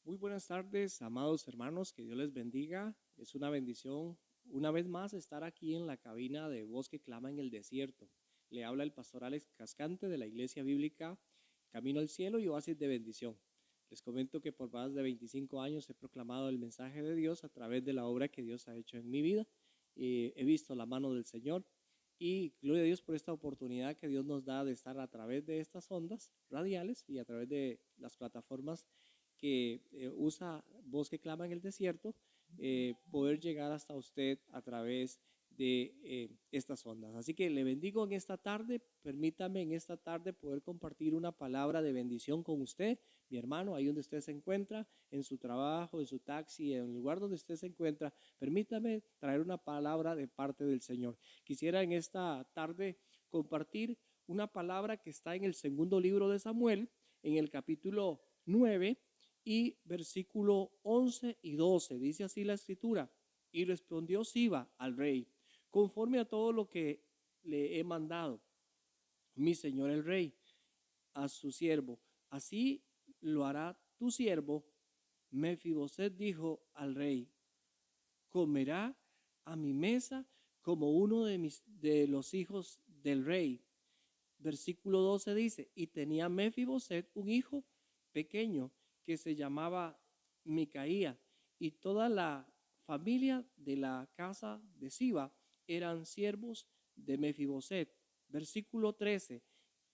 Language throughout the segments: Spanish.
Muy buenas tardes, amados hermanos, que Dios les bendiga. Es una bendición una vez más estar aquí en la cabina de Voz que Clama en el Desierto. Le habla el pastor Alex Cascante de la Iglesia Bíblica Camino al Cielo y Oasis de Bendición. Les comento que por más de 25 años he proclamado el mensaje de Dios a través de la obra que Dios ha hecho en mi vida. He visto la mano del Señor y gloria a Dios por esta oportunidad que Dios nos da de estar a través de estas ondas radiales y a través de las plataformas que usa Voz que Clama en el Desierto, poder llegar hasta usted a través de estas ondas. Así que le bendigo en esta tarde. Permítame en esta tarde poder compartir una palabra de bendición con usted, mi hermano, ahí donde usted se encuentra, en su trabajo, en su taxi, en el lugar donde usted se encuentra. Permítame traer una palabra de parte del Señor. Quisiera en esta tarde compartir una palabra que está en el segundo libro de Samuel, en el capítulo 9 y versículo 11 y 12. Dice así la escritura: y respondió Siba al rey: conforme a todo lo que le he mandado mi señor el rey a su siervo, así lo hará tu siervo. Mefiboset dijo al rey: comerá a mi mesa como uno de los hijos del rey. Versículo 12 dice: y tenía Mefiboset un hijo pequeño que se llamaba Micaía, y toda la familia de la casa de Siba eran siervos de Mefiboset. Versículo 13: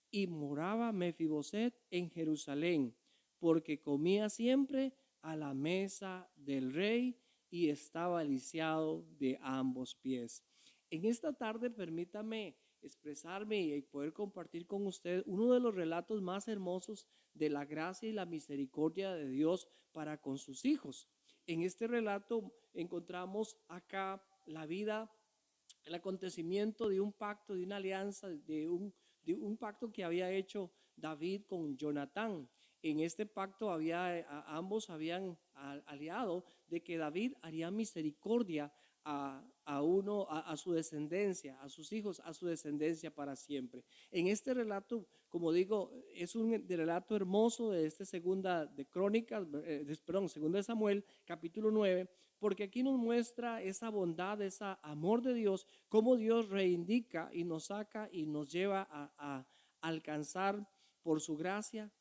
y moraba Mefiboset en Jerusalén, porque comía siempre a la mesa del rey y estaba lisiado de ambos pies. En esta tarde permítame expresarme y poder compartir con usted uno de los relatos más hermosos de la gracia y la misericordia de Dios para con sus hijos. En este relato encontramos acá la vida, el acontecimiento de un pacto, de una alianza, de un pacto que había hecho David con Jonatán. En este pacto ambos habían aliado de que David haría misericordia a su descendencia, a sus hijos, a su descendencia para siempre. En este relato, como digo, es un relato hermoso de segunda de Crónicas, segunda de Samuel, capítulo 9, porque aquí nos muestra esa bondad, ese amor de Dios, cómo Dios reivindica y nos saca y nos lleva a alcanzar por su gracia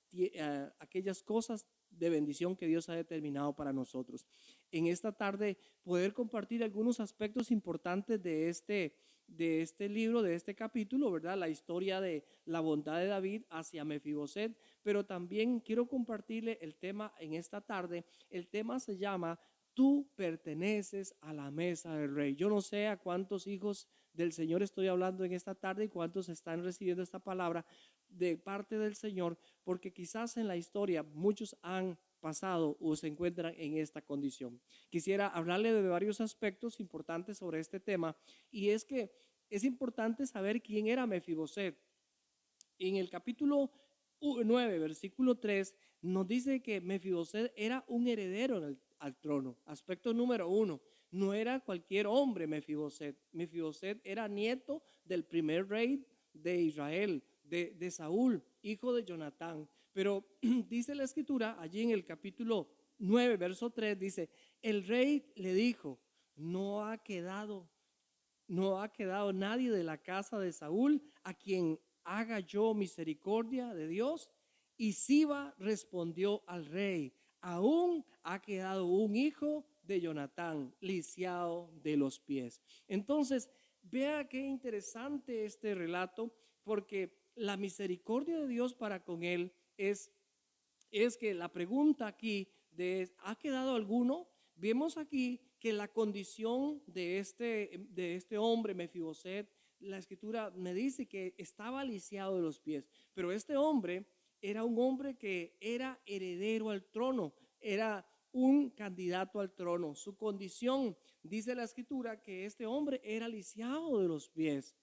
aquellas cosas de bendición que Dios ha determinado para nosotros. En esta tarde poder compartir algunos aspectos importantes de este libro, de este capítulo, ¿verdad? La historia de la bondad de David hacia Mefiboset, pero también quiero compartirle el tema en esta tarde. El tema se llama: tú perteneces a la mesa del rey. Yo no sé a cuántos hijos del Señor estoy hablando en esta tarde y cuántos están recibiendo esta palabra de parte del Señor, porque quizás en la historia muchos han pasado o se encuentran en esta condición. Quisiera hablarle de varios aspectos importantes sobre este tema, y es que es importante saber quién era Mefiboset. En el capítulo 9, versículo 3, nos dice que Mefiboset era un heredero al trono. Aspecto número 1, no era cualquier hombre Mefiboset. Mefiboset era nieto del primer rey de Israel, de Saúl, hijo de Jonatán. Pero dice la escritura allí en el capítulo 9, verso 3, dice: el rey le dijo: no ha quedado nadie de la casa de Saúl a quien haga yo misericordia de Dios. Y Siba respondió al rey: aún ha quedado un hijo de Jonatán, lisiado de los pies. Entonces, vea qué interesante este relato, porque la misericordia de Dios para con él es que la pregunta aquí de ¿ha quedado alguno? Vemos aquí que la condición de este hombre Mefiboset, la escritura me dice que estaba lisiado de los pies, pero este hombre era un hombre que era heredero al trono, era un candidato al trono. Su condición, dice la escritura, que este hombre era lisiado de los pies.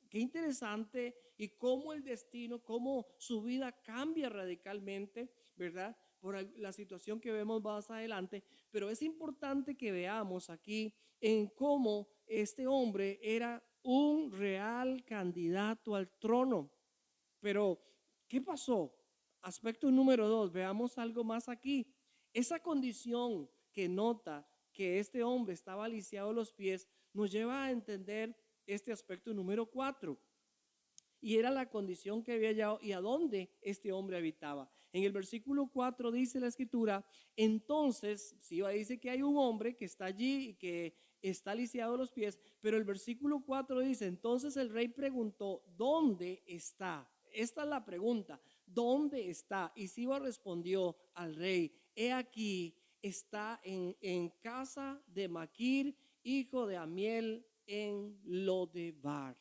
Qué interesante, y cómo el destino, cómo su vida cambia radicalmente, ¿verdad? Por la situación que vemos más adelante. Pero es importante que veamos aquí en cómo este hombre era un real candidato al trono. Pero, ¿qué pasó? Aspecto número 2, veamos algo más aquí. Esa condición que nota que este hombre estaba lisiado de los pies nos lleva a entender este aspecto número 4. Y era la condición que había hallado y a dónde este hombre habitaba. En el versículo 4 dice la escritura, entonces, dice que hay un hombre que está allí y que está lisiado de los pies, pero el versículo 4 dice, entonces el rey preguntó, ¿dónde está? Esta es la pregunta, ¿dónde está? Y Siba respondió al rey, he aquí, está en casa de Maquir, hijo de Amiel, en Lodebar.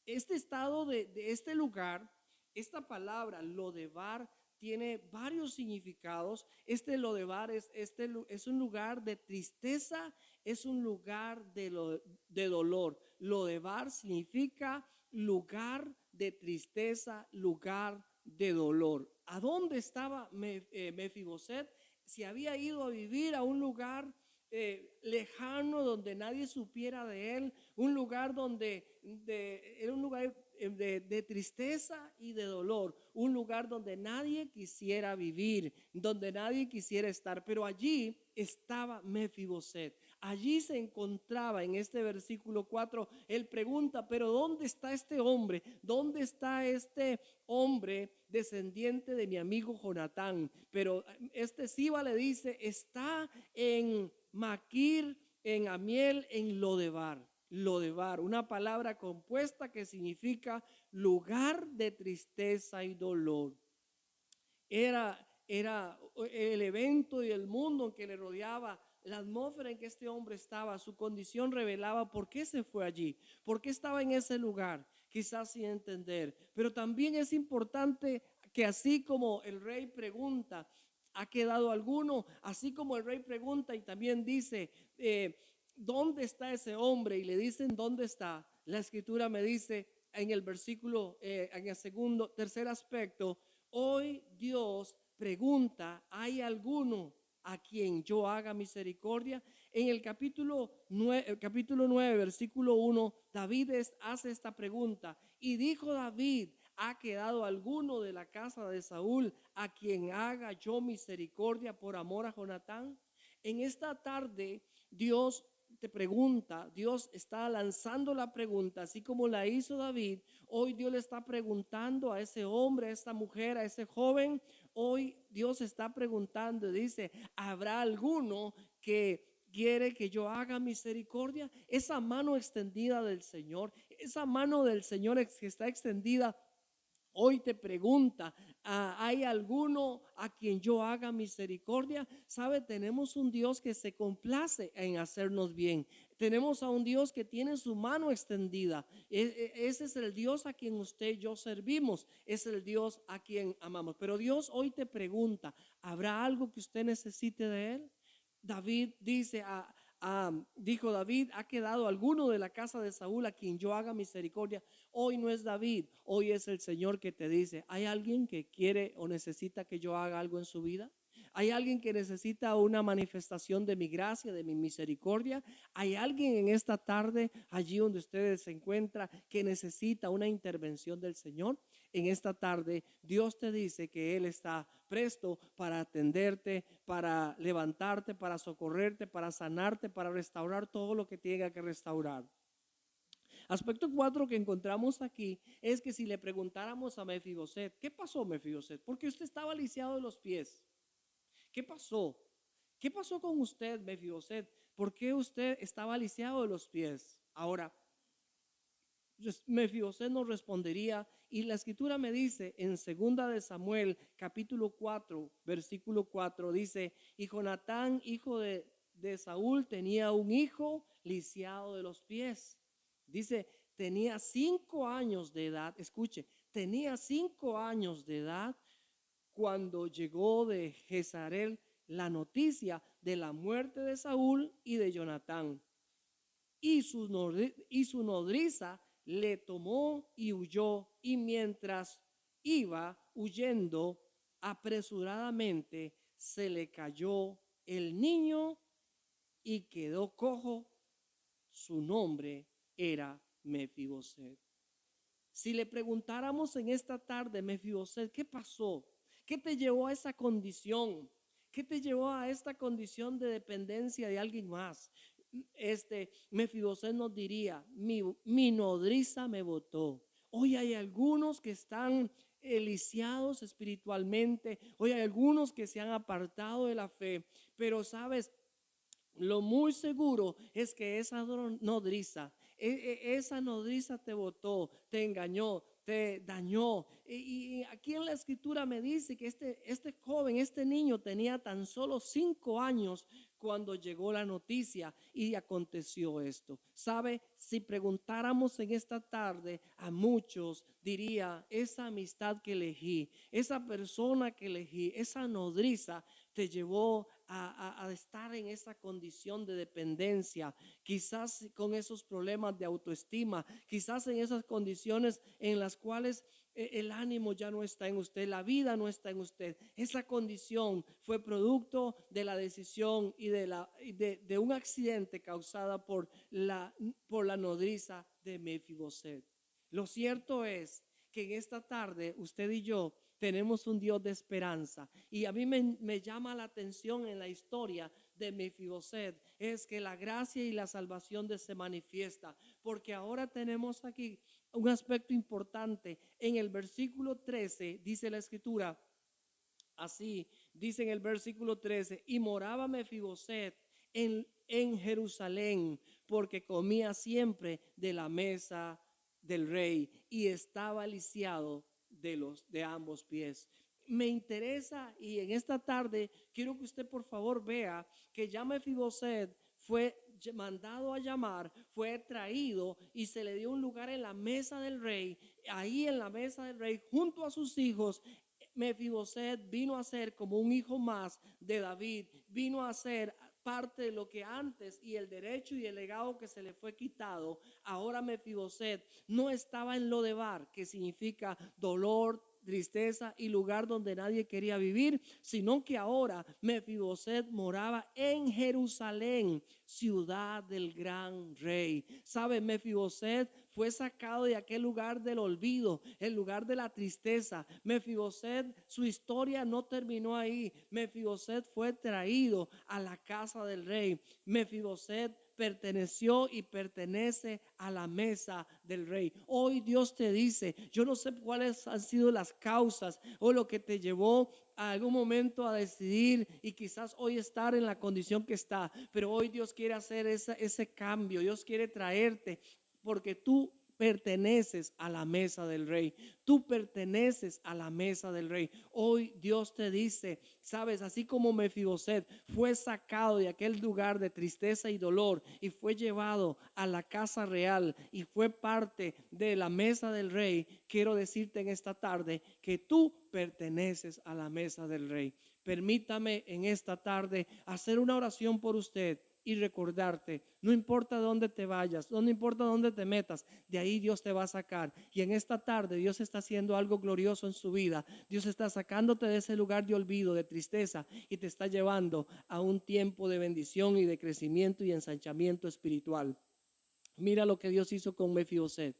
Este estado de este lugar, esta palabra Lodebar tiene varios significados. Este Lodebar es un lugar de tristeza, es un lugar de dolor. Lodebar significa lugar de tristeza, lugar de dolor. ¿A dónde estaba Mefiboset? Se había ido a vivir a un lugar lejano donde nadie supiera de él, un lugar era un lugar de tristeza y de dolor, un lugar donde nadie quisiera vivir, donde nadie quisiera estar, pero allí estaba Mefiboset. Allí se encontraba en este versículo 4. Él pregunta, pero ¿dónde está este hombre? ¿Dónde está este hombre descendiente de mi amigo Jonatán? Pero este Siba le dice, está en Maquir, en Amiel, en Lodebar. Lodebar, una palabra compuesta que significa lugar de tristeza y dolor. Era el evento y el mundo que le rodeaba, la atmósfera en que este hombre estaba, su condición revelaba por qué se fue allí, por qué estaba en ese lugar, quizás sin entender. Pero también es importante que así como el rey pregunta, ¿ha quedado alguno? Así como el rey pregunta y también dice, ¿dónde está ese hombre? Y le dicen, ¿dónde está? La escritura me dice en el versículo, en el tercer aspecto, hoy Dios pregunta, ¿hay alguno a quien yo haga misericordia? En el capítulo 9, versículo 1, David hace esta pregunta. Y dijo David, ¿ha quedado alguno de la casa de Saúl a quien haga yo misericordia por amor a Jonatán? En esta tarde Dios te pregunta, Dios está lanzando la pregunta, así como la hizo David. Hoy Dios le está preguntando a ese hombre, a esta mujer, a ese joven. Hoy Dios está preguntando, dice, ¿habrá alguno que quiere que yo haga misericordia? Esa mano extendida del Señor, esa mano del Señor que está extendida, hoy te pregunta, ¿hay alguno a quien yo haga misericordia? Sabe, tenemos un Dios que se complace en hacernos bien. Tenemos a un Dios que tiene su mano extendida. Ese es el Dios a quien usted y yo servimos. Es el Dios a quien amamos. Pero Dios hoy te pregunta, ¿habrá algo que usted necesite de Él? David dice, dijo David, ¿ha quedado alguno de la casa de Saúl a quien yo haga misericordia? Hoy no es David, hoy es el Señor que te dice, ¿hay alguien que quiere o necesita que yo haga algo en su vida? ¿Hay alguien que necesita una manifestación de mi gracia, de mi misericordia? ¿Hay alguien en esta tarde, allí donde ustedes se encuentran, que necesita una intervención del Señor? En esta tarde Dios te dice que Él está presto para atenderte, para levantarte, para socorrerte, para sanarte, para restaurar todo lo que tenga que restaurar. Aspecto 4 que encontramos aquí es que si le preguntáramos a Mefiboset, ¿qué pasó, Mefiboset? Porque usted estaba lisiado de los pies. ¿Qué pasó? ¿Qué pasó con usted, Mefiboset? ¿Por qué usted estaba lisiado de los pies? Ahora, Mefiboset nos respondería, y la escritura me dice en 2 de Samuel capítulo 4 versículo 4, dice, y Jonatán hijo de Saúl tenía un hijo lisiado de los pies. Dice, tenía 5 años de edad, escuche, tenía 5 años de edad cuando llegó de Jezreel la noticia de la muerte de Saúl y de Jonatán. Y su nodriza le tomó y huyó, y mientras iba huyendo apresuradamente, se le cayó el niño y quedó cojo. Su nombre era Mefiboset. Si le preguntáramos en esta tarde, Mefiboset, ¿qué pasó? ¿Qué te llevó a esa condición? ¿Qué te llevó a esta condición de dependencia de alguien más? Mefiboset nos diría, mi nodriza me botó. Hoy hay algunos que están lisiados espiritualmente. Hoy hay algunos que se han apartado de la fe. Pero sabes, lo muy seguro es que esa nodriza, esa nodriza te botó, te engañó, te dañó. Y aquí en la escritura me dice que este joven, este niño tenía tan solo 5 años cuando llegó la noticia y aconteció esto. ¿Sabe? Si preguntáramos en esta tarde a muchos, diría, esa amistad que elegí, esa persona que elegí, esa nodriza te llevó a estar en esa condición de dependencia, quizás con esos problemas de autoestima, quizás en esas condiciones en las cuales el ánimo ya no está en usted, la vida no está en usted. Esa condición fue producto de la decisión y de un accidente causada por la nodriza de Mefiboset. Lo cierto es que en esta tarde usted y yo tenemos un Dios de esperanza. Y a mí me llama la atención en la historia de Mefiboset es que la gracia y la salvación se manifiesta, porque ahora tenemos aquí un aspecto importante. En el versículo 13 dice la escritura, así dice en el versículo 13, y moraba Mefiboset en Jerusalén, porque comía siempre de la mesa del rey y estaba lisiado de ambos pies. Me interesa y en esta tarde quiero que usted por favor vea que ya Mefiboset fue mandado a llamar, fue traído y se le dio un lugar en la mesa del rey. Ahí en la mesa del rey junto a sus hijos, Mefiboset vino a ser como un hijo más de David, vino a ser parte de lo que antes y el derecho y el legado que se le fue quitado. Ahora Mefiboset no estaba en Lodebar, que significa dolor, tristeza y lugar donde nadie quería vivir, sino que ahora Mefiboset moraba en Jerusalén, ciudad del gran rey. ¿Sabe? Mefiboset fue sacado de aquel lugar del olvido, el lugar de la tristeza. Mefiboset, su historia no terminó ahí. Mefiboset fue traído a la casa del rey. Mefiboset perteneció y pertenece a la mesa del rey. Hoy Dios te dice, yo no sé cuáles han sido las causas o lo que te llevó a algún momento a decidir y quizás hoy estar en la condición que está, pero hoy Dios quiere hacer ese cambio. Dios quiere traerte porque tú perteneces a la mesa del rey. Tú perteneces a la mesa del rey. Hoy Dios te dice, sabes, así como Mefiboset fue sacado de aquel lugar de tristeza y dolor y fue llevado a la casa real y fue parte de la mesa del rey, quiero decirte en esta tarde que tú perteneces a la mesa del rey. Permítame en esta tarde hacer una oración por usted y recordarte, no importa dónde te vayas, no importa dónde te metas, de ahí Dios te va a sacar. Y en esta tarde Dios está haciendo algo glorioso en su vida. Dios está sacándote de ese lugar de olvido, de tristeza, y te está llevando a un tiempo de bendición y de crecimiento y ensanchamiento espiritual. Mira lo que Dios hizo con Mefiboset.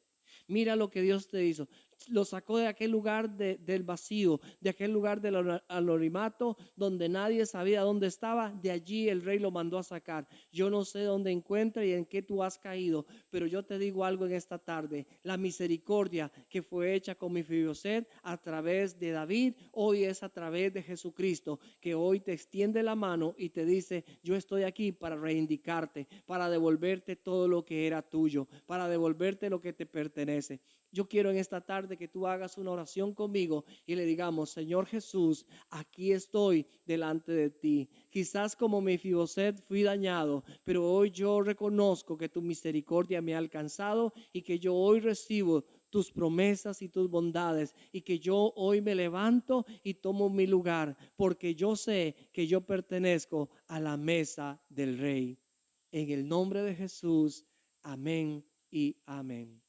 Mira lo que Dios te hizo. Lo sacó de aquel lugar del vacío, de aquel lugar del anonimato donde nadie sabía dónde estaba. De allí el rey lo mandó a sacar. Yo no sé dónde encuentra y en qué tú has caído, pero yo te digo algo en esta tarde. La misericordia que fue hecha con Mefiboset a través de David, hoy es a través de Jesucristo, que hoy te extiende la mano y te dice, yo estoy aquí para reivindicarte, para devolverte todo lo que era tuyo, para devolverte lo que te pertenece. Yo quiero en esta tarde que tú hagas una oración conmigo y le digamos, Señor Jesús, aquí estoy delante de ti. Quizás como Mefiboset fui dañado, pero hoy yo reconozco que tu misericordia me ha alcanzado y que yo hoy recibo tus promesas y tus bondades y que yo hoy me levanto y tomo mi lugar porque yo sé que yo pertenezco a la mesa del Rey. En el nombre de Jesús, amén y amén.